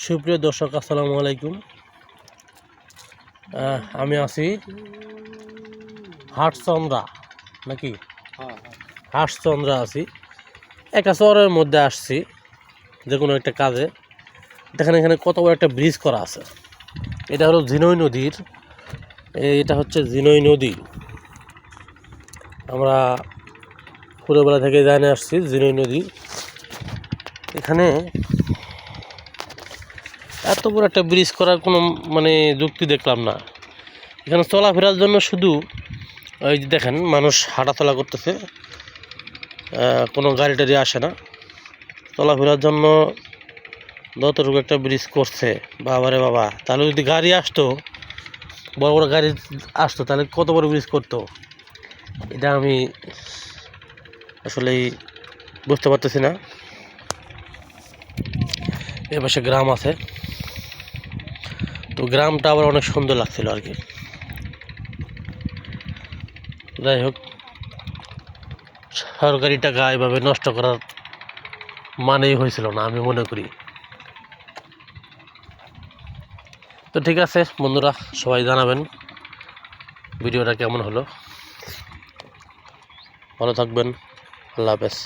সুপ্রিয় দর্শক আসসালামু আলাইকুম। আমি আছি হাটচন্দ্রা নাকি হাটচন্দ্রা আছি, একটা শহরের মধ্যে আসছি যে কোনো একটা কাজে। দেখেন এখানে কত বড় একটা ব্রিজ করা আছে। এটা হলো ঝিনই নদীর, এটা হচ্ছে ঝিনই নদী। আমরা ছোটোবেলা থেকে জানে আসছি ঝিনই নদী। এখানে এত বড় একটা ব্রিজ করার কোনো যুক্তি দেখলাম না। এখানে চলাফেরার জন্য শুধু ওই যে দেখেন মানুষ হাঁটাচলা করতেছে, কোনো গাড়ি টাড়ি আসে না। চলাফেরার জন্য যতটুকু একটা ব্রিজ করছে, বাবারে বাবা, তাহলে যদি গাড়ি আসতো, বড় বড় গাড়ি আসতো, তাহলে কত বড় ব্রিজ করতো এটা আমি আসলেই বুঝতে পারতেছি না। এর পাশে গ্রাম আছে, তো গ্রামটা আবার অনেক সুন্দর লাগছিল আর কি। যাই হোক, সরকারি টাকা এভাবে নষ্ট করার মানেই হয়েছিল না আমি মনে করি। তো ঠিক আছে বন্ধুরা, সবাই জানাবেন ভিডিওটা কেমন হলো। ভালো থাকবেন, আল্লাহ হাফেজ।